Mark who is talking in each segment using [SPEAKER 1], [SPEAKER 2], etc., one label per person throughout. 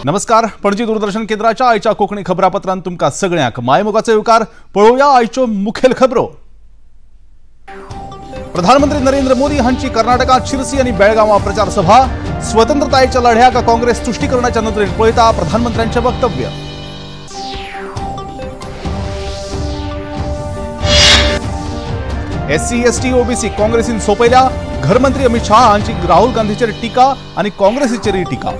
[SPEAKER 1] नमस्कार. पणजी दूरदर्शन केंद्राच्या आयच्या कोकणी खबरापत्रांत तुमका सगळ्यांक मायमोगाचो येवकार. पळोवया आयच्यो मुखेल खबरो. प्रधानमंत्री नरेंद्र मोदी हांची कर्नाटकात शिरसी आणि बेळगांवां प्रचार सभा. स्वतंत्रतायेच्या लढ्याक काँग्रेस तुष्टीकरणाच्या नदरेन पळयता प्रधानमंत्र्यांचे वक्तव्य. एससी एसटी ओबीसी काँग्रेसीन सोपयल्या. घरमंत्री अमित शाह हांची राहुल गांधीचेर टिका आणि काँग्रेसीचेरय टिका.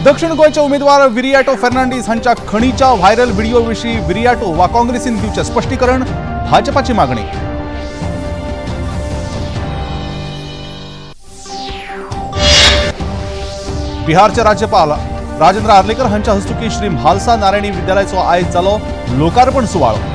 [SPEAKER 1] दक्षिण गोयचे उमेदवार विरियाटो फर्नांडीस हांच्या खणीच्या व्हायरल व्हिडिओ विशीं विरियाटो वा काँग्रेसीन दिवचे स्पष्टीकरण. भाजपाची मागणी. बिहारचे राज्यपाल राजेंद्र आर्लेकर हांच्या हस्तुकी श्री म्हालसा नारायणी विद्यालयाचो आयज जालो लोकार्पण सुवाळो.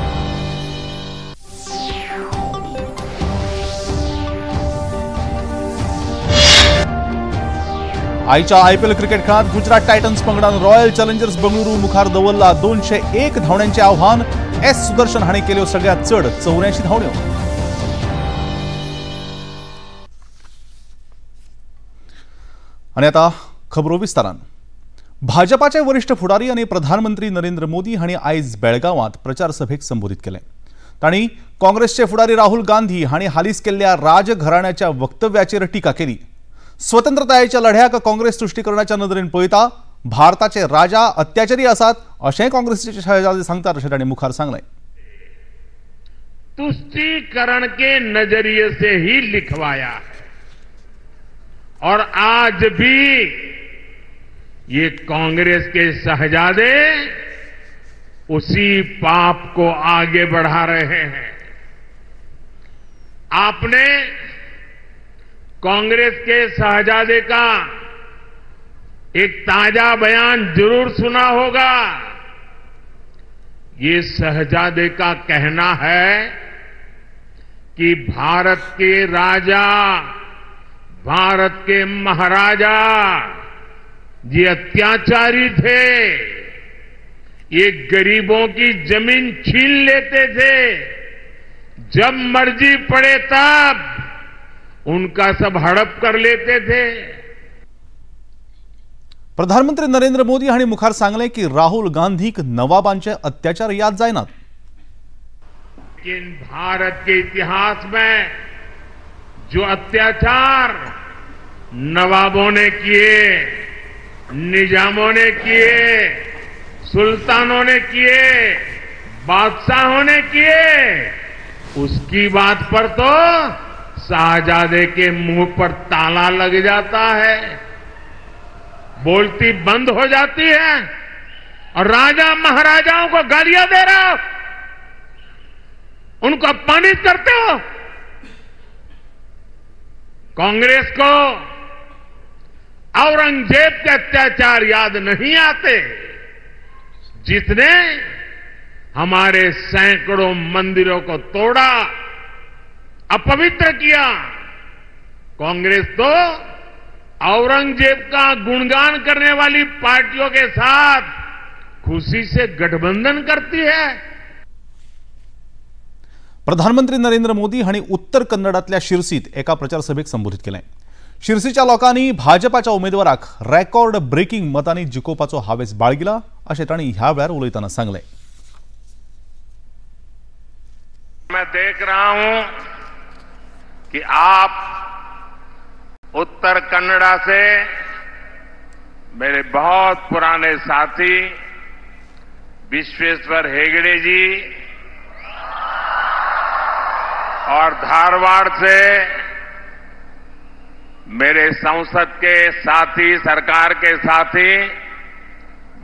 [SPEAKER 1] आयच्या आयपीएल क्रिकेट खेळात गुजरात टायटन्स पंगडान रॉयल चॅलेंजर्स बंगळुरू मुखार दवरला 201 धावण्यांचे आव्हान. एस सुदर्शन हाणें केल्यो सगळ्यात चड 84 धावण्यो. आनी आता खबरो विस्तारान. भाजपाचे वरिष्ठ फुडारी आनी प्रधानमंत्री नरेंद्र मोदी हांणी आयज बेळगांवांत प्रचार सभेक संबोधीत केलें. तांणी काँग्रेसचे फुडारी राहुल गांधी हांणी हालींच केल्ल्या राजघराण्याच्या वक्तव्याचेर टिका केली. स्वतंत्रतायेच्या लढ्याक काँग्रेस तुष्टीकरणाच्या नदरेन पळयता. भारताचे राजा अत्याचारी आसात अशें काँग्रेसीचे शहजादे सांगतात अशें तांणी मुखार सांगलें.
[SPEAKER 2] तुष्टीकरण के नजरिए से ही लिखवाया और आज भी ये कांग्रेस के शहजादे उसी पाप को आगे बढ़ा रहे हैं. आपने कांग्रेस के शहजादे का एक ताजा बयान जरूर सुना होगा. ये शहजादे का कहना है कि भारत के राजा, भारत के महाराजा ये अत्याचारी थे. ये गरीबों की जमीन छीन लेते थे. जब मर्जी पड़े तब उनका सब हड़प कर लेते थे.
[SPEAKER 1] प्रधानमंत्री नरेंद्र मोदी हांणी मुखार सांगलें की राहुल गांधीक नवाबांचे अत्याचार याद जायनात.
[SPEAKER 2] लेकिन भारत के इतिहास में जो अत्याचार नवाबों ने किए, निजामों ने किए, सुल्तानों ने किए, बादशाहों ने किए, उसकी बात पर तो शाहजादे के मुंह पर ताला लग जाता है, बोलती बंद हो जाती है और राजा महाराजाओं को गालियां दे रहे हो, उनको अपमानित करते हो. कांग्रेस को औरंगजेब के अत्याचार याद नहीं आते जिसने हमारे सैकड़ों मंदिरों को तोड़ा, अपवित्र किया. कांग्रेस तो औरंगजेब का गुणगान करने वाली पार्टियों के साथ खुशी से गठबंधन करती है.
[SPEAKER 1] प्रधानमंत्री नरेंद्र मोदी हांणी उत्तर कन्नडातल्या शिरसीत एका प्रचार सभेक संबोधीत केलें. शिरसीच्या लोकांनी भाजपाच्या उमेदवाराक रेकॉर्ड ब्रेकिंग मतांनी जिखोवपाचो हावेस बाळगिला अशें तांणी ह्या वेळार उलयतना सांगलें.
[SPEAKER 2] मैं देख रहा हूं कि आप उत्तर कन्नड़ा से मेरे बहुत पुराने साथी विश्वेश्वर हेगड़े जी और धारवाड़ से मेरे संसद के साथी, सरकार के साथी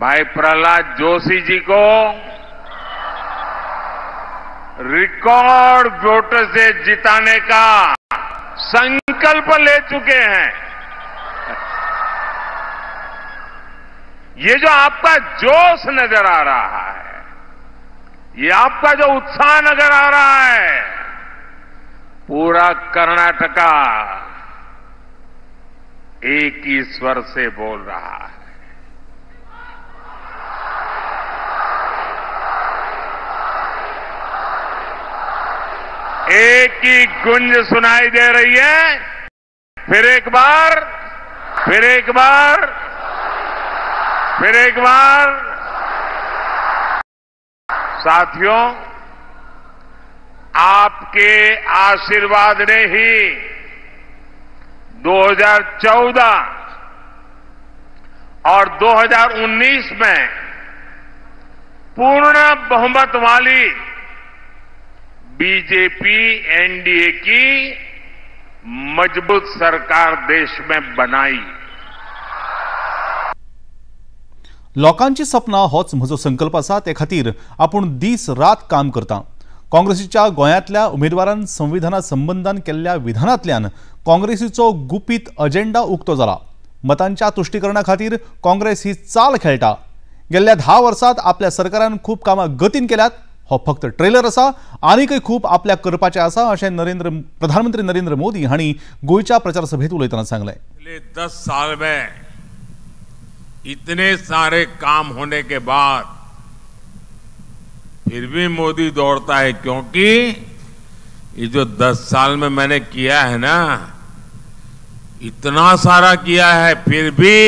[SPEAKER 2] भाई प्रहलाद जोशी जी को रिकॉर्ड वोट से जिताने का संकल्प ले चुके हैं. ये जो आपका जोश नजर आ रहा है, ये आपका जो उत्साह नजर आ रहा है, पूरा कर्नाटका एक ही स्वर से बोल रहा है. एक एक की गुंज सुनाई दे रही है। फिर एक बार, फिर एक बार, फिर एक बार। साथियों, आपके आशीर्वाद ने ही 2014 और 2019 में पूर्ण बहुमत वाली बीजेपी एनडीए की मजबूत सरकार देश में बनाई।
[SPEAKER 1] लोकांची सपना होच म्हजो संकल्प आसा, ते खातीर आपूण दीस रात काम करता। काँग्रेसीच्या गोंयांतल्या उमेदवारान संविधाना संबंधान केल्ल्या विधानांतल्यान काँग्रेसीचो गुपीत अजेंडा उक्तो जाला। मतांच्या तुष्टीकरणा खातीर काँग्रेस ही चाल खेळटा। गेल्ल्या 10 वर्सांत आपल्या सरकारान खूब कामां गतीन केल्यात। हो फक्त ट्रेलर आसा, आनीकय खूब आपल्याक करपाचें आसा अशें प्रधानमंत्री नरेंद्र मोदी हांणी गोंयच्या प्रचार सभेत उलयतना सांगलें।
[SPEAKER 2] पिछले 10 साल में इतने सारे काम होने के बाद फिर भी मोदी दौड़ता है, क्योंकि ये जो 10 साल में मैंने किया है ना, इतना सारा किया है, फिर भी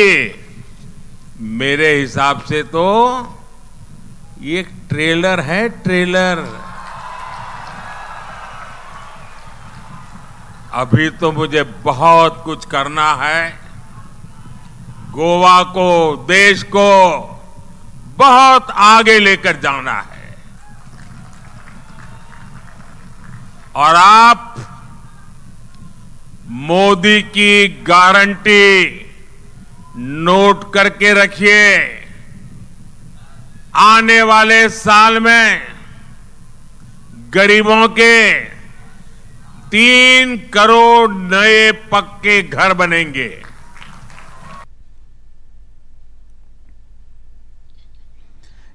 [SPEAKER 2] मेरे हिसाब से तो ये एक ट्रेलर है, ट्रेलर। अभी तो मुझे बहुत कुछ करना है। गोवा को, देश को बहुत आगे लेकर जाना है। और आप मोदी की गारंटी नोट करके रखिए। आने वाले साल में गरीबों के 3 करोड़ नए पक्के घर बनेंगे।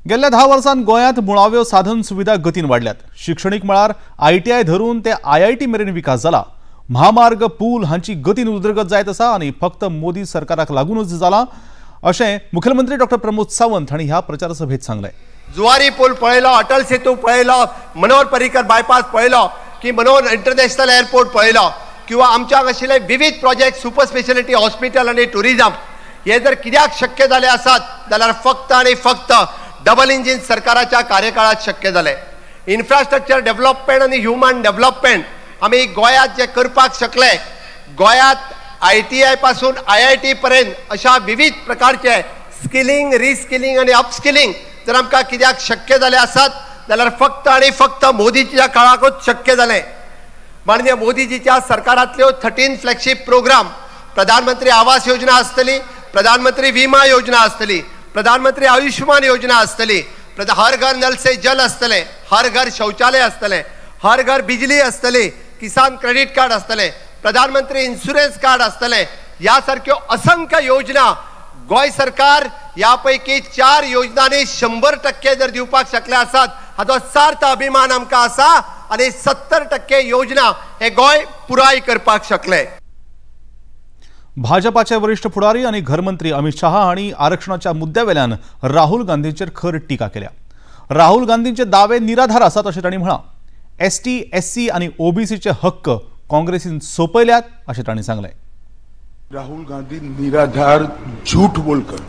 [SPEAKER 1] गेल्ल्या 10 वर्षांत गोंयांत मुळाव्यो साधन सुविधा गतीन वाडल्यात। शिक्षणीक मळार ITI धरून ते IIT मेरेन विकास जाला। महामार्ग, पूल हांची गतीन उदरगत जायत आसा आनी फक्त मोदी सरकाराक लागूनच जाला अशें मुखेलमंत्री डॉ. प्रमोद सावंत हांणी ह्या प्रचार सभेत सांगलें।
[SPEAKER 3] जुवारी पूल पळयलो, अटल सेतू पळयलो, मनोहर पर्रीकर बायपास पळयलो, की मनोहर इंटरनॅशनल एअरपोर्ट पळयलो, किंवा आमच्याक आशिल्ले विविध प्रोजेक्ट, सुपर स्पेशलिटी हॉस्पिटल आणि टुरिझम, हे जर कित्याक शक्य जाले आसात जाल्यार फक्त आणि फक्त डबल इंजिन सरकाराच्या कार्यकाळात शक्य जाले। इन्फ्रास्ट्रक्चर डेव्हलपमेंट आणि ह्युमन डेव्हलपमेंट आम्ही गोंयांत जे करपाक शकले, गोंयांत ITI पासून IIT पर्यंत अशा विविध प्रकारचे स्किलिंग, रिस्किलिंग आणि अपस्किलिंग जर आमकां कित्याक शक्य जाले आसात जाल्यार फक्त आणि फक्त मोदीच्या काळाकूच शक्य जाले। माननीय मोदीजीच्या सरकारांतल्यो 13 फ्लॅगशिप प्रोग्राम, प्रधानमंत्री आवास योजना आसतली, प्रधानमंत्री विमा योजना आसतली, प्रधानमंत्री आयुष्मान योजना आसतली, हर घर नल से जल आसतले, हर घर शौचालय आसतले, हर घर बिजली आसतली, किसान क्रेडिट कार्ड आसतले, प्रधानमंत्री इन्शुरन्स कार्ड आसतले, या सारख्यो असंख्य योजना गोय सरकार यापैकी 4 योजनांनी 100% जर दिवपाक शकले आसात हाचो सार्थ अभिमान आमकां आसा आणि 70% योजना हे गोय पुराय करपाक शकले।
[SPEAKER 1] भाजपाचे वरिष्ठ फुडारी आणि घरमंत्री अमित शहा हांणी आरक्षणाच्या मुद्द्यावेल्यान राहुल गांधींचेर खर टिका केल्या। राहुल गांधींचे दावे निराधार आसात अशें तांणी म्हळां। ST, SC आणि OBCचे हक्क काँग्रेसीन सोपयल्यात अशें तांणी सांगलें।
[SPEAKER 4] राहुल गांधी निराधार झूठ बोलकर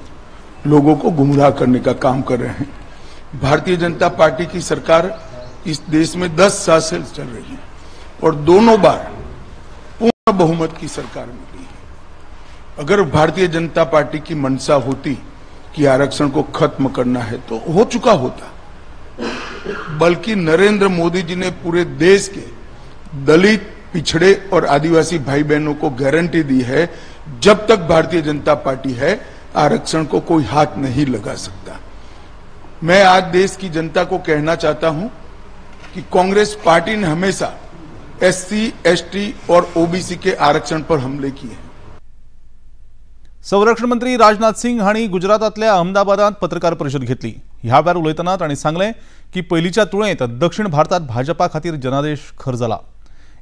[SPEAKER 4] लोगों को गुमराह करने का काम कर रहे हैं। भारतीय जनता पार्टी की सरकार इस देश में 10 साल से चल रही है और दोनों बार पूर्ण बहुमत की सरकार मिली है। अगर भारतीय जनता पार्टी की मंशा होती कि आरक्षण को खत्म करना है तो हो चुका होता, बल्कि नरेंद्र मोदी जी ने पूरे देश के दलित, पिछड़े और आदिवासी भाई बहनों को गारंटी दी है, जब तक भारतीय जनता पार्टी है आरक्षण को कोई हाथ नहीं लगा सकता। मैं आज देश की जनता को कहना चाहता हूं कि कांग्रेस पार्टी ने हमेशा SC, ST और OBC के आरक्षण पर हमले किए।
[SPEAKER 1] संरक्षण मंत्री राजनाथ सिंग हांणी गुजरातांतल्या अहमदाबादात पत्रकार परिशद घेतली। ह्या वेळार उलयतना तांणी सांगलें की पयलींच्या तुळेंत दक्षिण भारतात भाजपा खातीर जनादेश खर जाला।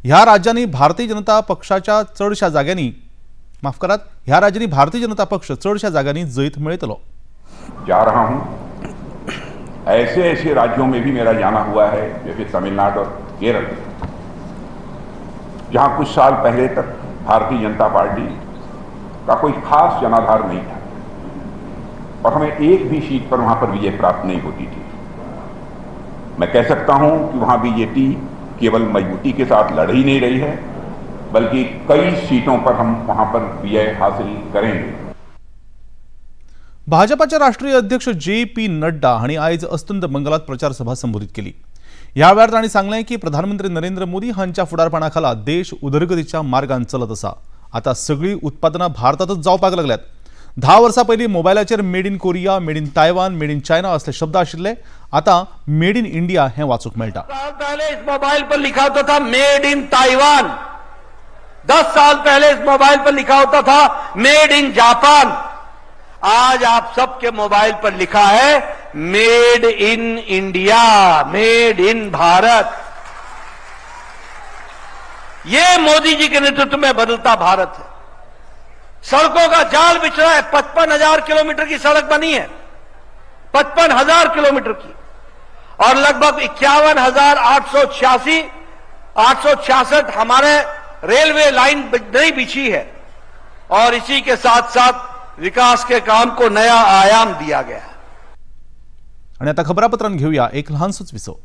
[SPEAKER 1] ह्या राज्यांनी भारतीय जनता पक्षाच्या चडशा जाग्यांनी ह्या राज्यांनी भारतीय जनता पक्ष चडशा जाग्यांनी जैत मेळयतलो।
[SPEAKER 5] जा रहा हूं, ऐसे राज्यों में भी मेरा जाना हुआ है जैसे तमिलनाडु और केरल, जहां कुछ साल पहले तक भारतीय जनता पार्टी का कोई खास जनाधार नहीं था और हमें एक भी सीट पर वहां पर विजय प्राप्त नहीं होती थी। मैं कह सकता हूं कि वहां बीजेपी केवल मजबूती के साथ लड़ ही नहीं रही है, बल्कि कई सीटों पर हम वहां पर विजय हासिल करेंगे।
[SPEAKER 1] भाजपाचे राष्ट्रीय अध्यक्ष JP नड्डा हांणी आयज अस्तंत मंगलात प्रचार सभा संबोधित केली। ह्या वेळार तांणी सांगलें की प्रधानमंत्री नरेंद्र मोदी हांच्या फुडारपणाखाला देश उदरगतीच्या मार्गान चलत आसा। आता सगळी उत्पादनां भारतातच जावपाक लागल्यात। 10 वर्सां पयलीं मोबायलाचेर made in Korea, made in Taiwan, made in China असले शब्द आशिल्ले, आता मेड इन इंडिया हे वाचूंक मेळटा।
[SPEAKER 6] पहले इस मोबाइल पर लिखा होता था मेड इन ताइवान, 10 साल पहले इस मोबाइल पर लिखा होता था मेड इन जापान। आज आप सबके मोबाइल पर लिखा है made in India, made in Bharat. ये मोदी जी के नेतृत्व में बदलता भारत है। सड़कों का जाल बिछड़ा है, 55,000 किलोमीटर की सड़क बनी है, 55,000 किलोमीटर की, और लगभग 51,866 हमारे रेलवे लाइन नई बिछी है। और इसी के साथ साथ विकास के काम को नया आयाम दिया गया है।
[SPEAKER 1] आणि आता खबरापत्रांत घेऊया एक लहानसोच विसो।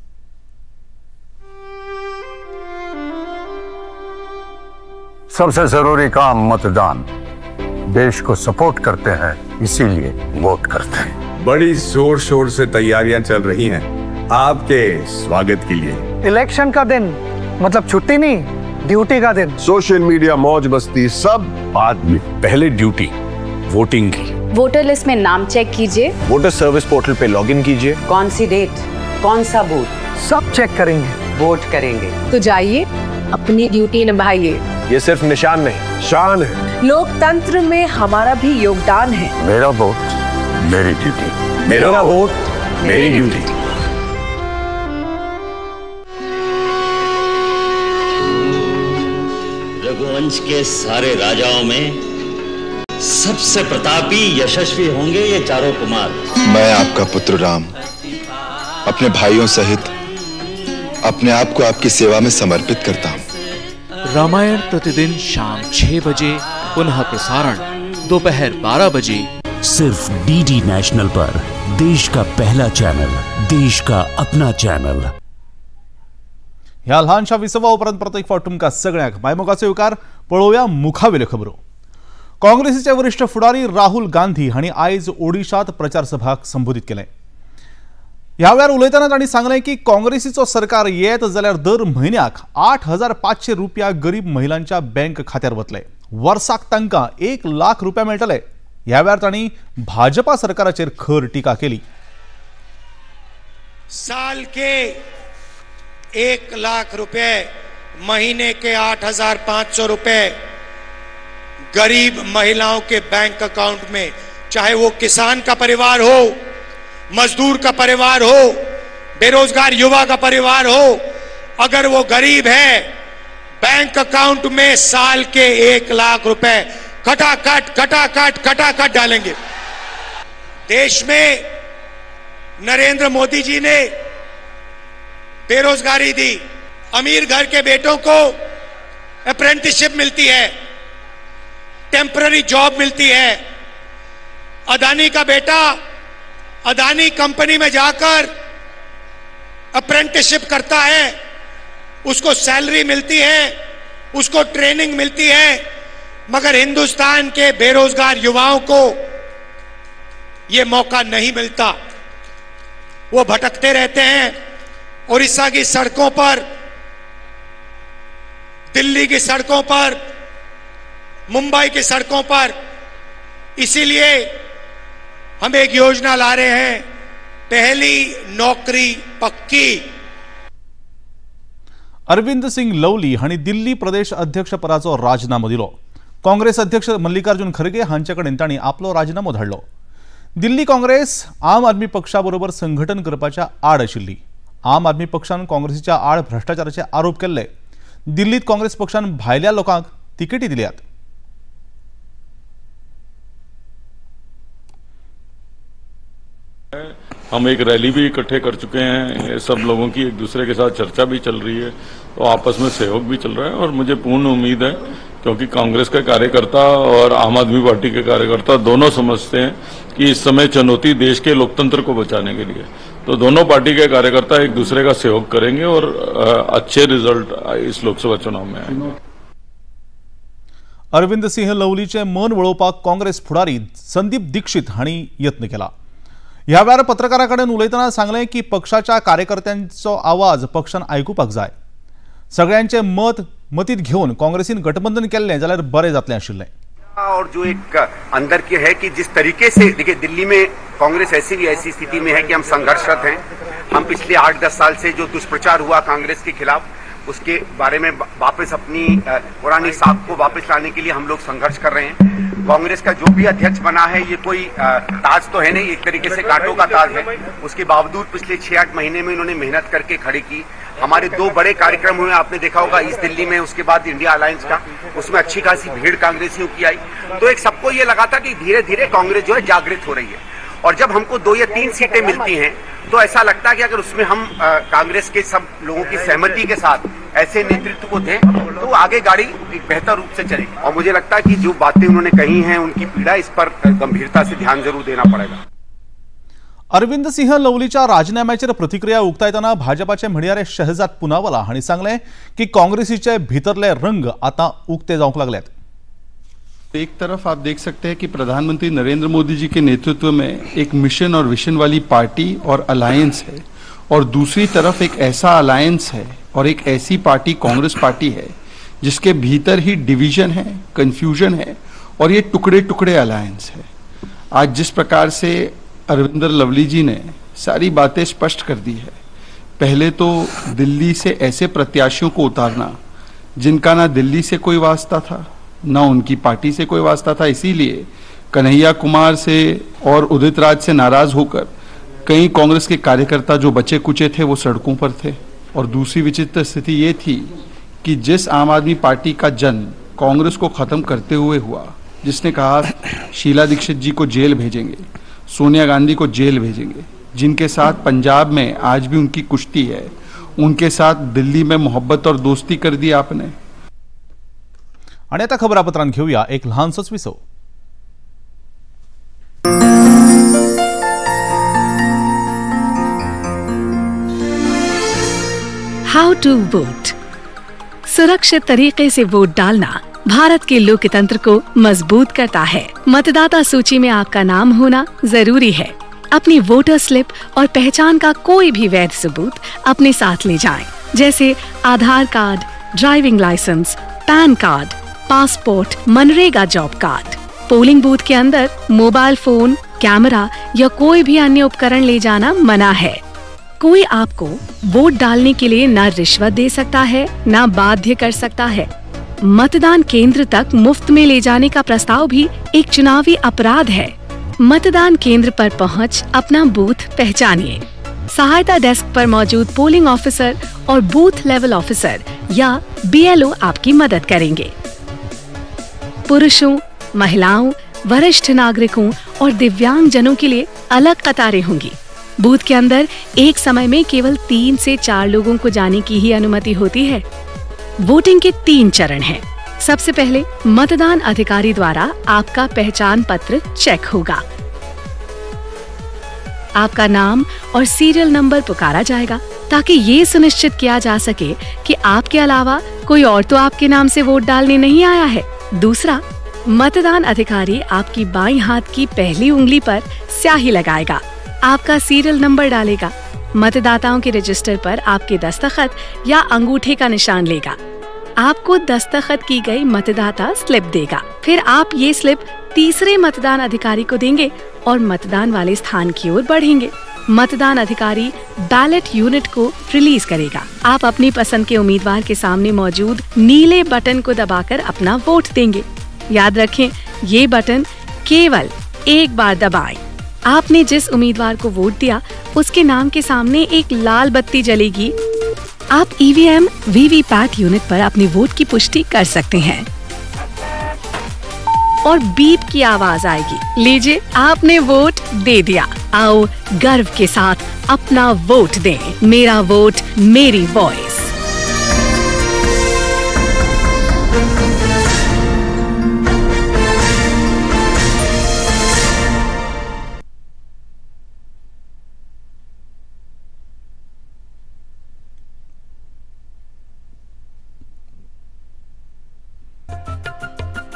[SPEAKER 7] सबसे जरूरी काम मतदान। देश को सपोर्ट करते हैं, इसीलिए वोट करते हैं।
[SPEAKER 8] बड़ी जोर शोर से तैयारियां चल रही हैं आपके स्वागत के लिए।
[SPEAKER 9] इलेक्शन का दिन मतलब छुट्टी नहीं, ड्यूटी का दिन।
[SPEAKER 8] सोशल मीडिया, मौज मस्ती सब बाद में, पहले ड्यूटी वोटिंग की।
[SPEAKER 10] वोटर लिस्ट में नाम चेक कीजिए,
[SPEAKER 8] वोटर सर्विस पोर्टल पे लॉगिन कीजिए,
[SPEAKER 10] कौन सी डेट, कौन सा बूथ,
[SPEAKER 9] सब चेक करेंगे,
[SPEAKER 10] वोट करेंगे। तो जाइए अपनी ड्यूटी निभाइए।
[SPEAKER 8] ये सिर्फ निशान नहीं, शान है।
[SPEAKER 10] लोकतंत्र में हमारा भी योगदान है।
[SPEAKER 7] मेरा वोट मेरी ड्यूटी,
[SPEAKER 8] मेरा वोट मेरी ड्यूटी।
[SPEAKER 11] रघुवंश के सारे राजाओं में सबसे प्रतापी यशस्वी होंगे ये चारों कुमार।
[SPEAKER 12] मैं आपका पुत्र राम अपने भाइयों सहित अपने आप को आपकी सेवा में समर्पित करता हूँ।
[SPEAKER 13] रामायण प्रतिदिन शाम 6 बजे, पुनः प्रसारण दोपहर 12 बजे,
[SPEAKER 14] सिर्फ DD नेशनल पर। देश का पहला चॅनल, देश का अपना चॅनल।
[SPEAKER 1] ह्या लहानशा विसवा उपरांत परत एक फावट तुमकां सगळ्यांक मायमोगाचो येवकार। पळोवया मुखावेल्यो खबरो। काँग्रेसीचे वरिष्ठ फुडारी राहुल गांधी हांणी आयज ओडिशात प्रचार सभाक संबोधित केलें। ह्या वेळार उलयतना तांणी सांगलें की काँग्रेसीचो सरकार येत जाल्यार दर म्हयन्याक 8,500 रुपया गरीब महिलांच्या बँक खात्यार वतले। वर्साक तांकां 1 लाख रुपया मेळटले। ह्या वेळार तांणी भाजपा सरकाराचेर खर टिका केली।
[SPEAKER 15] साल के 1 लाख रुपए, महीने के 8,500 रुपए गरीब महिलाओं के बैंक अकाउंट में, चाहे वो किसान का परिवार हो, मजदूर का परिवार हो, बेरोजगार युवा का परिवार हो, अगर वो गरीब है, बैंक अकाउंट में साल के 1 लाख रुपए खटाखट डालेंगे। देश में नरेंद्र मोदी जी ने बेरोजगारी दी, अमीर घर के बेटों को अप्रेंटिसशिप मिलती है, टेम्पररी जॉब मिलती है। अदानी का बेटा अदानी कंपनी में जाकर अप्रेंटिसशिप करता है, उसको सैलरी मिलती है, उसको ट्रेनिंग मिलती है, मगर हिंदुस्तान के बेरोजगार युवाओं को यह मौका नहीं मिलता। वो भटकते रहते हैं उड़ीसा की सड़कों पर, दिल्ली की सड़कों पर, मुंबई की सड़कों पर। इसीलिए हम एक योजना ला रहे हैं, पहली नौकरी पक्की।
[SPEAKER 1] अरविंद सिंग लवली हांणी दिल्ली प्रदेश अध्यक्ष पदाचो राजीनामो दिलो। काँग्रेस अध्यक्ष मल्लिकार्जुन खरगे हांचे कडेन तांणी आपलो राजीनामो धाडलो। दिल्ली काँग्रेस आम आदमी पक्षाबरोबर संघटन करपाच्या आड आशिल्ली। आम आदमी पक्षान काँग्रेसीच्या आड भ्रष्टाचाराचे आरोप केल्ले। दिल्लीत काँग्रेस पक्षान भायल्या लोकांक तिकेटी दिल्यात।
[SPEAKER 16] हम एक रैली भी इकट्ठे कर चुके हैं। ये सब लोगों की एक दूसरे के साथ चर्चा भी चल रही है, तो आपस में सहयोग भी चल रहा है। और मुझे पूर्ण उम्मीद है, क्योंकि कांग्रेस के कार्यकर्ता और आम आदमी पार्टी के कार्यकर्ता दोनों समझते हैं कि इस समय चुनौती देश के लोकतंत्र को बचाने के लिए, तो दोनों पार्टी के कार्यकर्ता एक दूसरे का सहयोग करेंगे और अच्छे रिजल्ट इस लोकसभा चुनाव में आएंगे।
[SPEAKER 1] अरविंद सिंह लवलीचे मन वळोवपाक काँग्रेस फुडारी संदीप दीक्षित हांणी यत्न केला। ह्या वेळार पत्रकारांकडेन उलयतना सांगलें की पक्षाच्या कार्यकर्त्यांचो आवाज पक्षान आयकुपाक जाय। सगळ्यांचे मतीत घेऊन काँग्रेसीन गठबंधन केल्लें जाल्यार बरें जातलें आशिल्लें।
[SPEAKER 17] और जो एक अंदर की है कि जिस तरीके से देखिए, दिल्ली में कांग्रेस ऐसी स्थिति में है कि हम संघर्षरत हैं। हम पिछले 8-10 साल से जो दुष्प्रचार हुआ कांग्रेस के खिलाफ, उसके बारे में वापस अपनी पुरानी साख को वापस लाने के लिए हम लोग संघर्ष कर रहे हैं। कांग्रेस का जो भी अध्यक्ष बना है, ये कोई ताज तो है नहीं, एक तरीके से कांटों का ताज है। उसके बावजूद पिछले 6-8 महीने में इन्होंने मेहनत करके खड़ी की। हमारे 2 बड़े कार्यक्रम हुए, आपने देखा होगा, ईस्ट दिल्ली में, उसके बाद इंडिया अलायंस का, उसमें अच्छी खासी भीड़ कांग्रेसियों की आई। तो एक सबको ये लगा था कि धीरे धीरे कांग्रेस जो है जागृत हो रही है। और जब हमको 2 या 3 सीटें मिलती हैं, तो ऐसा लगता है कि अगर उसमें हम कांग्रेस के सब लोगों की सहमति के साथ ऐसे नेतृत्व को दें, तो आगे गाड़ी एक बेहतर रूप से चलेगी। और मुझे लगता है कि जो बातें उन्होंने कही हैं, उनकी पीड़ा, इस पर गंभीरता से ध्यान जरूर देना पड़ेगा।
[SPEAKER 1] अरविंद सिंह लवलीच्या राजीनाम्याचेर प्रतिक्रिया उक्तायतना भाजपाचे म्हणयारे शहजाद पुनावाला हांणी सांगलें की काँग्रेसीचे भितरले रंग आता उक्ते जावंक लागल्यात।
[SPEAKER 18] एक तरफ आप देख सकते हैं कि प्रधानमंत्री नरेंद्र मोदी जी के नेतृत्व में एक मिशन और विजन वाली पार्टी और अलायंस है, और दूसरी तरफ एक ऐसा अलायंस है और एक ऐसी पार्टी कांग्रेस पार्टी है जिसके भीतर ही डिवीजन है, कंफ्यूजन है, और ये टुकड़े टुकड़े अलायंस है। आज जिस प्रकार से अरविंदर लवली जी ने सारी बातें स्पष्ट कर दी है, पहले तो दिल्ली से ऐसे प्रत्याशियों को उतारना जिनका ना दिल्ली से कोई वास्ता था, ना उनकी पार्टी से कोई वास्ता था, इसीलिए कन्हैया कुमार से और उदित राज से नाराज होकर कई कांग्रेस के कार्यकर्ता जो बचे कुचे थे वो सड़कों पर थे। और दूसरी विचित्र स्थिति ये थी कि जिस आम आदमी पार्टी का जन्म कांग्रेस को खत्म करते हुए हुआ, जिसने कहा शीला दीक्षित जी को जेल भेजेंगे, सोनिया गांधी को जेल भेजेंगे, जिनके साथ पंजाब में आज भी उनकी कुश्ती है, उनके साथ दिल्ली में मोहब्बत और दोस्ती कर दी आपने।
[SPEAKER 1] आणि आता खबरापत्रांत घेऊया एक लहानसोच विसव।
[SPEAKER 19] How to vote. सुरक्षित तरीके से वोट डालना भारत के लोकतंत्र को मजबूत करता है। मतदाता सूची में आपका नाम होना जरूरी है। अपनी वोटर स्लिप और पहचान का कोई भी वैध सबूत अपने साथ ले जाएं, जैसे Aadhaar card, driving licence, PAN card, passport, MNREGA job card. Polling booth के अंदर मोबाइल फोन, कैमरा या कोई भी अन्य उपकरण ले जाना मना है। कोई आपको वोट डालने के लिए न रिश्वत दे सकता है, न बाध्य कर सकता है। मतदान केंद्र तक मुफ्त में ले जाने का प्रस्ताव भी एक चुनावी अपराध है। मतदान केंद्र पर पहुंच अपना बूथ पहचानिए। सहायता डेस्क पर मौजूद पोलिंग ऑफिसर और बूथ लेवल ऑफिसर या BLO आपकी मदद करेंगे। पुरुषों, महिलाओं, वरिष्ठ नागरिकों और दिव्यांग जनों के लिए अलग कतारें होंगी। बूथ के अंदर एक समय में केवल 3 से 4 लोगों को जाने की ही अनुमति होती है। वोटिंग के 3 चरण हैं। सबसे पहले मतदान अधिकारी द्वारा आपका पहचान पत्र चेक होगा। आपका नाम और सीरियल नंबर पुकारा जाएगा ताकि ये सुनिश्चित किया जा सके कि आपके अलावा कोई और तो आपके नाम से वोट डालने नहीं आया है। दूसरा, मतदान अधिकारी आपकी बाईं हाथ की पहली उंगली पर स्याही लगाएगा, आपका सीरियल नंबर डालेगा, मतदाताओं के रजिस्टर पर आपके दस्तखत या अंगूठे का निशान लेगा, आपको दस्तखत की गई मतदाता स्लिप देगा। फिर आप ये स्लिप तीसरे मतदान अधिकारी को देंगे और मतदान वाले स्थान की ओर बढ़ेंगे। मतदान अधिकारी बैलेट यूनिट को रिलीज करेगा। आप अपनी पसंद के उम्मीदवार के सामने मौजूद नीले बटन को दबाकर अपना वोट देंगे। याद रखें, ये बटन केवल एक बार दबाएं। आपने जिस उम्मीदवार को वोट दिया उसके नाम के सामने एक लाल बत्ती जलेगी। आप EVM VVPAT यूनिट पर अपने वोट की पुष्टि कर सकते हैं और बीप की आवाज आएगी। लीजिए, आपने वोट दे दिया। आओ गर्व के साथ अपना वोट दें। मेरा वोट मेरी वॉइस।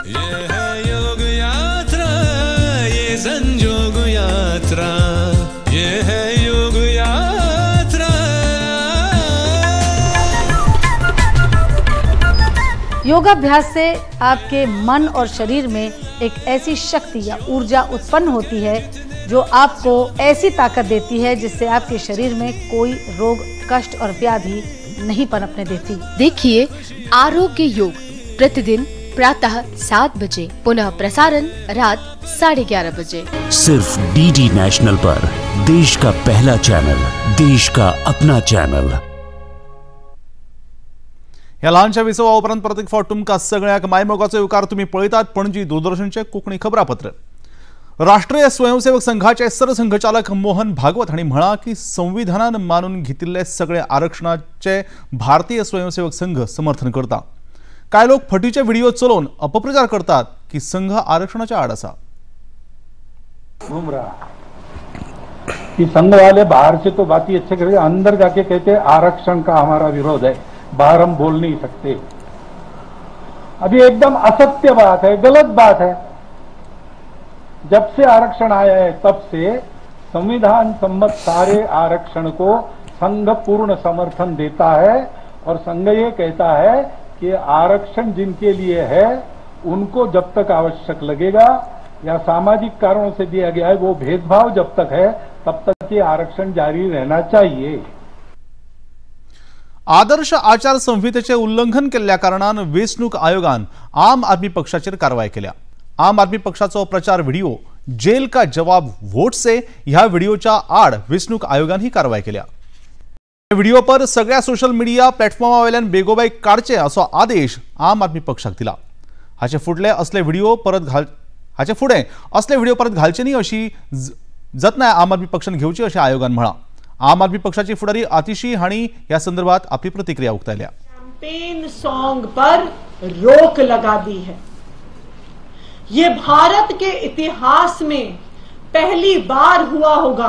[SPEAKER 20] ये है योग यात्रा, ये संयोग यात्रा, ये है योग यात्रा।
[SPEAKER 21] योगाभ्यास से आपके मन और शरीर में एक ऐसी शक्ति या ऊर्जा उत्पन्न होती है जो आपको ऐसी ताकत देती है जिससे आपके शरीर में कोई रोग, कष्ट और व्याधि नहीं पनपने देती।
[SPEAKER 22] देखिए आरोग्य योग प्रतिदिन प्रातः 7 बजे, पुनः प्रसारण रात 11:30 बजे,
[SPEAKER 14] सिर्फ डीडी नेशनल पर। देश का पहला चॅनल, देश का अपना चॅनल।
[SPEAKER 1] ह्या ल्हानशा विसवा उपरांत परत एक फावट तुमकां सगळ्याक मायमोगाचो येवकार तुमी पळयतात पणजी दूरदर्शनचे कोंकणी खबरापत्र। राष्ट्रीय स्वयंसेवक संघाचे सरसंघचालक मोहन भागवत हांणी म्हळां की संविधानान मानून घेतिल्ले सगळे आरक्षणाचे भारतीय स्वयंसेवक संघ समर्थन करता। काय लोक फटीचे व्हिडिओ चलोवन अपप्रचार करतात की संघ आरक्षणाच्या आड आसा।
[SPEAKER 23] घूम रहा कि संघ वाले बाहर से तो बात ही अच्छे करते, अंदर जाके कहते आरक्षण का हमारा विरोध है, बाहर हम बोल नहीं सकते। अभी एकदम असत्य बात है, गलत बात है। जब से आरक्षण आया है तब से संविधान सम्मत सारे आरक्षण को संघ पूर्ण समर्थन देता है और संघ ये कहता है कि आरक्षण जिनके लिए है उनको जब तक आवश्यक लगेगा या सामाजिक कारणों से दिया गया है वो भेदभाव जब तक है तब तक ये आरक्षण जारी रहना चाहिए।
[SPEAKER 1] आदर्श आचार संहितेचे उल्लंघन केल्ल्या कारणान वेंचणूक आयोगान आम आदमी पक्षाचेर कारवाय केल्या। आम आदमी पक्षाचो प्रचार व्हिडिओ जेल का जवाब वोट से ह्या व्हिडिओच्या आड वेंचणूक आयोगान ही कारवाय केल्या। व्हिडिओ पर सगळ्या सोशल मीडिया प्लॅटफॉर्मावेल्यान बेगोबाई काडचे असो आदेश आम आदमी पक्षाक दिला। हाचे फुडे असले व्हिडिओ परत घालचे न्ही अशी जतनाय आम आदमी पक्षान घेवची अशें आयोगान म्हळां। आम आदमी पक्षाची फुडारी आतिशी हांणी ह्या संदर्भात आपली प्रतिक्रिया उक्तायल्या।
[SPEAKER 24] कैंपेन सॉन्ग पर रोक लगा दी है। ये भारत के इतिहास में पहली बार हुआ होगा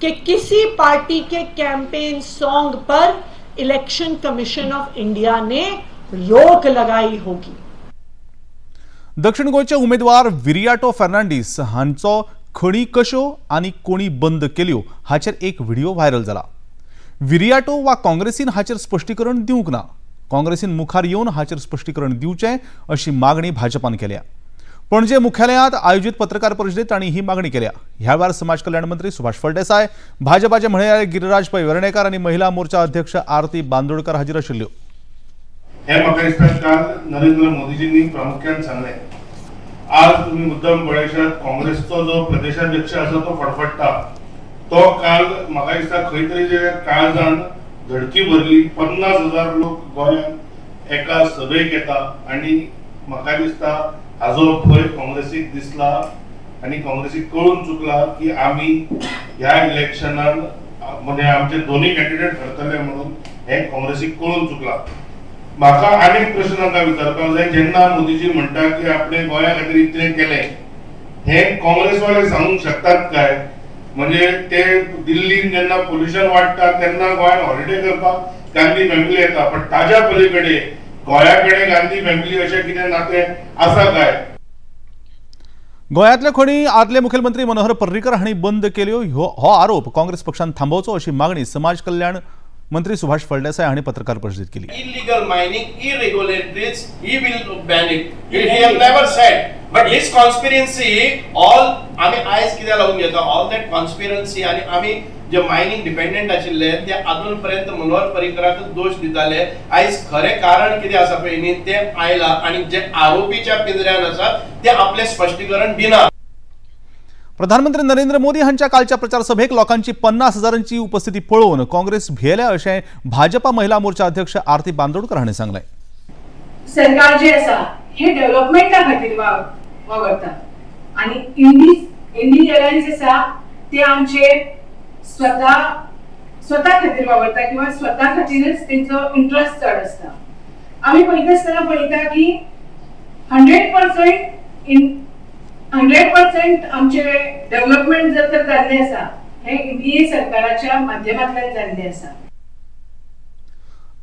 [SPEAKER 24] कि किसी पार्टी के कैंपेन सॉन्ग पर इलेक्शन कमीशन ऑफ इंडिया ने रोक लगाई होगी।
[SPEAKER 1] दक्षिण गोंयचे उमेदवार विरियाटो फर्नांडीस हांचो खणी कश्यो आनी कोणी बंद केल्यो हाचेर एक व्हिडिओ व्हायरल जाला। विरियाटो वा काँग्रेसीन हाचेर स्पश्टीकरण दिवंक ना। काँग्रेसीन मुखार येवन हाचेर स्पश्टीकरण दिवचें अशी मागणी भाजपान केल्या। पणजे मुख्यालयांत आयोजित पत्रकार परिशदेत तांणी ही मागणी केल्या। ह्या वेळार समाज कल्याण मंत्री सुभाष फळदेसाय, भाजपाचे म्हणयारे गिरिराज पै वेर्णेकार आनी महिला मोर्चा अध्यक्ष आरती बांदोडकर हाजीर आशिल्ल्यो।
[SPEAKER 25] हे म्हाका दिसता काल नरेंद्र मोदीजींनी प्रामुख्यान सांगले, आज तुम्ही मुद्दाम पळयशात काँग्रेसचो जो प्रदेशाध्यक्ष आसा तो फडफडटा, तो काल म्हाका दिसता खंय तरी जे काळजान धडकी भरली। 50,000 लोक गोंयांत एका सभेक येता आनी म्हाका दिसता हाजो भंय काँग्रेसीक दिसला आनी काँग्रेसीक कळून चुकला की आमी ह्या इलेक्शनान म्हणजे आमचे दोन्ही कॅन्डिडेट ठरतले म्हणून हे काँग्रेसीक कळून चुकला। म्हाका अनेक प्रश्न तांकां विचारपाक जाय। जेन्ना मोदीजी म्हणटा की आपणे गोंया खातीर इतलें केलें, हे काँग्रेसवाले सांगूंक शकतात काय? म्हणजे ते दिल्लीन जेन्ना पोल्युशन वाडटा तेन्ना गोंयान हॉलिडे करपाक गांधी फॅमिली येता, पण ताज्या पलीकडे गोंया कडेन गांधी फॅमिली अशें कितें नातें आसा काय?
[SPEAKER 1] गोंयांतले खणी आदले मुखेलमंत्री मनोहर पर्रीकर हांणी बंद केल्यो हो आरोप काँग्रेस पक्षान थांबोवचो अशी मागणी समाज कल्याण मंत्री सुभाष फळदेसाय हांणी पत्रकार परिशदेत केली।
[SPEAKER 26] Illegal mining, irregularities, he will ban it. He have never said, but his conspiracy, all आम्ही आयज कित्याक लागून घेता, all that conspiracy आनी आम्ही जे मायनिंग डिपेंडेंट आशिल्ले ते अजून पर्यंत मनोहर पर्रीकराक दोष दिताले। आयज खरें कारण कितें आसा पळय न्ही ते आयला आनी जे आरोपीच्या पिंजऱ्यान आसात ते आपले स्पश्टीकरण दिना।
[SPEAKER 1] प्रधानमंत्री नरेंद्र मोदी हांच्या कालच्या प्रचार सभेक लोकांची 50,000ची उपस्थिती पळोवन काँग्रेस भियेल्या अशें भाजपा महिला मोर्चा अध्यक्ष आरती बांदोडकर हांणी सांगलें।
[SPEAKER 27] सरकार जे आसा हे डेव्हलपमेंटा खातीर वावरता आनी इंडिजिनस आसा ते आमचे स्वतः खातीर वावरता किंवा स्वतः खातीरच तेंचो इंट्रस्ट चड आसता. आमी पळयता आसतना पळयता की 100% आमचे डेव्हलपमेंट जर तर जाल्ले आसा हे NDA सरकाराच्या माध्यमांतल्यान जाल्ले आसा.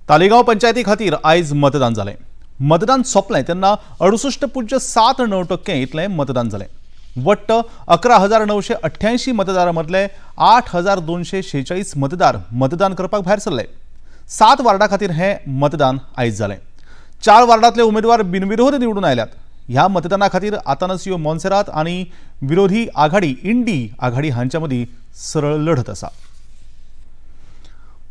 [SPEAKER 1] तालिगांव पंचायती खातीर आयज मतदान जालें. मतदान सोंपलें तेन्ना 68.79% इतलें मतदान जालें. वट्ट 11,988 मतदारां मदले 8,246 मतदार मतदान करपाक भायर सरले. 7 वार्डा खातीर हें मतदान आयज जालें. 4 वार्डांतले उमेदवार बिनविरोध निवडून आयल्यात. ह्या मतदाना खातीर आतानासियो मोन्सेरात आनी विरोधी आघाडी इंडी आघाडी हांच्या मदीं सरळ लढत आसा.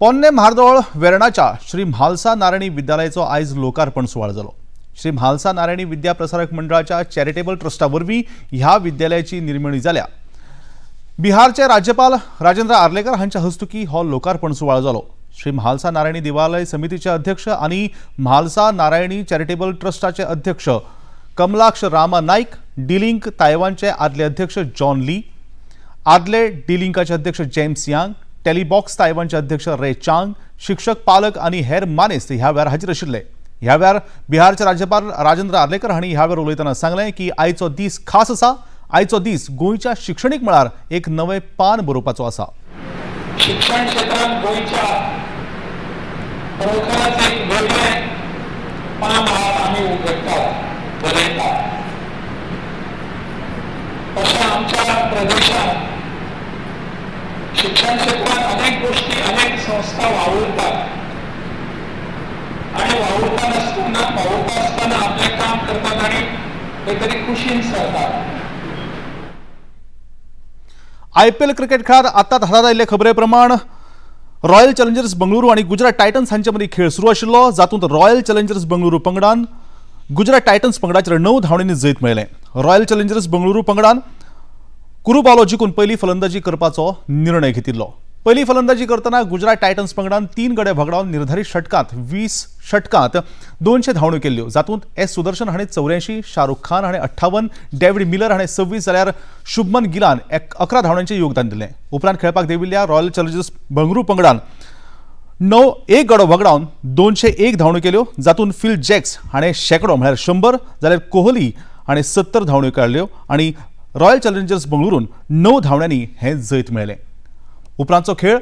[SPEAKER 1] पोन्ने म्हार्दोळ वेर्णाच्या श्री म्हालसा नारायणी विद्यालयाचो आयज लोकार्पण सुवाळो जालो. श्री म्हालसा नारायणी विद्या प्रसारक मंडळाच्या चॅरिटेबल ट्रस्टा वरवीं ह्या विद्यालयाची निर्मिणी जाल्या. बिहारचे राज्यपाल राजेंद्र आर्लेकर हांच्या हस्तुकी हो लोकार्पण सुवाळो जालो. श्री म्हालसा नारायणी देवालय समितीचे अध्यक्ष आणि म्हालसा नारायणी चॅरिटेबल ट्रस्टाचे अध्यक्ष कमलाक्ष रामा नाईक, डिलिंक तायवानचे आदले अध्यक्ष जॉन ली, आदले डिलिंकाचे अध्यक्ष जेम्स यांग, टेलिबॉक्स तायवानचे अध्यक्ष रे चांग, शिक्षक पालक आणि हेर मानेस्त ह्या वेळार हाजीर आशिल्ले. ह्या वेळार बिहारचे राज्यपाल राजेंद्र आर्लेकर हांणी ह्या वेळार उलयतना सांगलें की आयचो दीस खास आसा. आयचो दीस गोंयच्या शिक्षणीक मळार एक नवें पान बरोवपाचो आसा.
[SPEAKER 23] शिक्षण क्षेत्रात गोंयच्या खरोखरच एक वेगळें पान आमी उगडतात बरयतात. अशें आमच्या प्रदेशात शिक्षण क्षेत्रात अनेक गोष्टी अनेक संस्था वावुरतात आणि वावुरता आसतना आपलें काम करतात आणि खंय खुशीन सरतात.
[SPEAKER 1] IPL क्रिकेट खेळात आतां हातात आयिल्ले खबरे प्रमाण रॉयल चॅलेंजर्स बंगळुरू आणि गुजरात टायटन्स हांचे मदीं खेळ सुरू आशिल्लो, जातूंत रॉयल चॅलेंजर्स बंगळुरू पंगडान गुजरात टायटन्स पंगडाचेर 9 धांवड्यांनी जैत मेळ्ळें. रॉयल चॅलेंजर्स बंगळुरू पंगडान कुरुबालो जिखून पयली फलंदाजी करपाचो निर्णय घेतिल्लो. पयली फलंदाजी करतना गुजरात टायटन्स पंगडान 3 गडे भगडावन निर्धारीत षटकांत 20 षटकांत 200 धांवड्यो केल्ल्यो, जातूंत एस सुदर्शन हाणें 84, शाहरुख खान हाणें 58, डेव्हिड मिलर हाणें 26 जाल्यार शुभमन गिलान 11 धांवड्यांचें योगदान दिलें. उपरांत खेळपाक देंविल्ल्या रॉयल चॅलेंजर्स बंगळुरू पंगडान 1 गडो भगडावन 201 धांवड्यो केल्यो, जातूंत फिल जॅक्स हाणें शेकडो म्हळ्यार 100 जाल्यार कोहली हाणें 70 धांवड्यो काडल्यो आणि रॉयल चॅलेंजर्स बंगळुरून 9 धांवड्यांनी हें जैत मेळ्ळें. उपरांतचो खेळ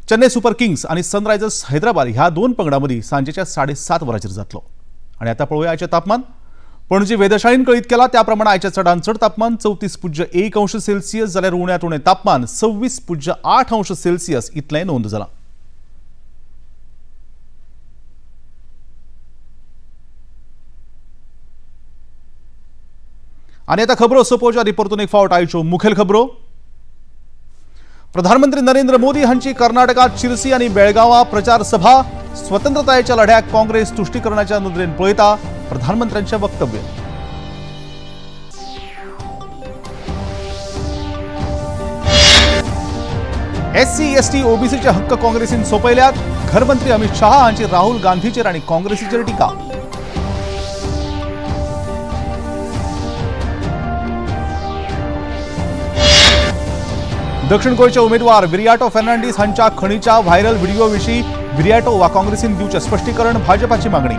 [SPEAKER 1] चेन्नई सुपर किंग्स आणि सनरायझर्स हैदराबाद ह्या 2 पंगडां मदीं सांजेच्या 7:30 वरांचेर जातलो. आणि आता पळोवया आयचें तापमान. पणजी वेधशाळेन कळीत केला त्या प्रमाण आयच्या चडांत चड तापमान 34.1 अंश सेल्सियस जाल्यार उण्यांत उणें तापमान 26.8 अंश सेल्सियस इतलें नोंद जालां. आनी आतां खबरो सोंपोवच्या आदी परतून एक फावट आयच्यो मुखेल खबरो. प्रधानमंत्री नरेंद्र मोदी हांची कर्नाटकात शिरसी आणि बेळगांवां प्रचार सभा. स्वतंत्रतायेच्या लढ्याक काँग्रेस तुष्टीकरणाच्या नदरेन पळयता, प्रधानमंत्र्यांचें वक्तव्य. SC ST OBCचे हक्क काँग्रेसीन सोंपयल्यात. घरमंत्री अमित शहा हांची राहुल गांधीचेर आनी काँग्रेसीचेर टिका. दक्षिण गोंयचे उमेदवार विरियाटो फर्नांडीस हांच्या खणीच्या व्हायरल व्हिडिओ विशीं विरियाटो वा काँग्रेसीन दिवचें स्पश्टीकरण, भाजपाची मागणी.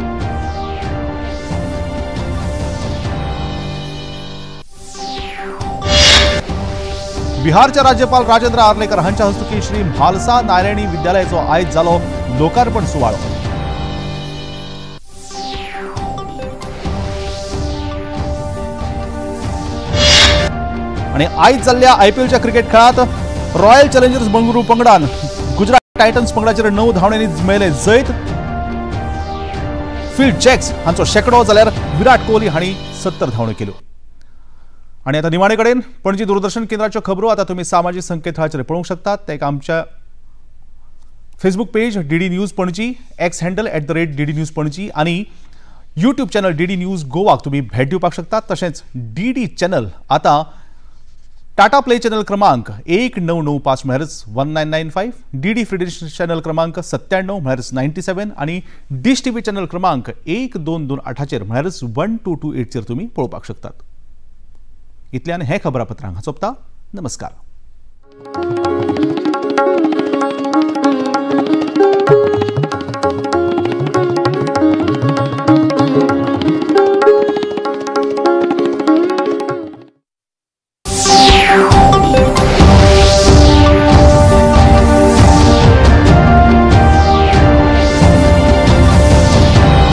[SPEAKER 1] बिहारचे राज्यपाल राजेंद्र आर्लेकर हांच्या हस्तुकी श्री म्हालसा नारायणी विद्यालयाचो आयज जालो लोकार्पण सुवाळो. आणि आयज जाल्ल्या IPLच्या क्रिकेट खेळात रॉयल चॅलेंजर्स बंगळुरू पंगडान गुजरात टायटन्स पंगडाचेर 9 धांवड्यांनी मेळ्ळें जैत. फिल जॅक्स हांचो शेकडो जाल्यार विराट कोहली हांणी 70 धांवड्यो केल्यो. आणि आता निमाणे कडेन पणजी दूरदर्शन केंद्राच्यो खबरो आता तुम्ही सामाजीक संकेतथळाचेर पळोवंक शकतात. ते आमच्या Facebook page DD news Panaji, x handle @DD news Panaji आणि यूट्यूब चॅनल DD न्यूज गोवाक तुम्ही भेट दिवपाक शकतात. तशेंच DD चॅनल आता टाटा प्ले चॅनल क्रमांक 1995 म्हळ्यारच 1995, DD फ्री डिश चॅनल क्रमांक 97 म्हळ्यारच 97 आणि डिश TV चॅनल क्रमांक 1228 म्हळ्यारच 1228 तुम्ही पळोवपाक शकतात. इतल्यान हे खबरापत्रांक सोंपता. नमस्कार.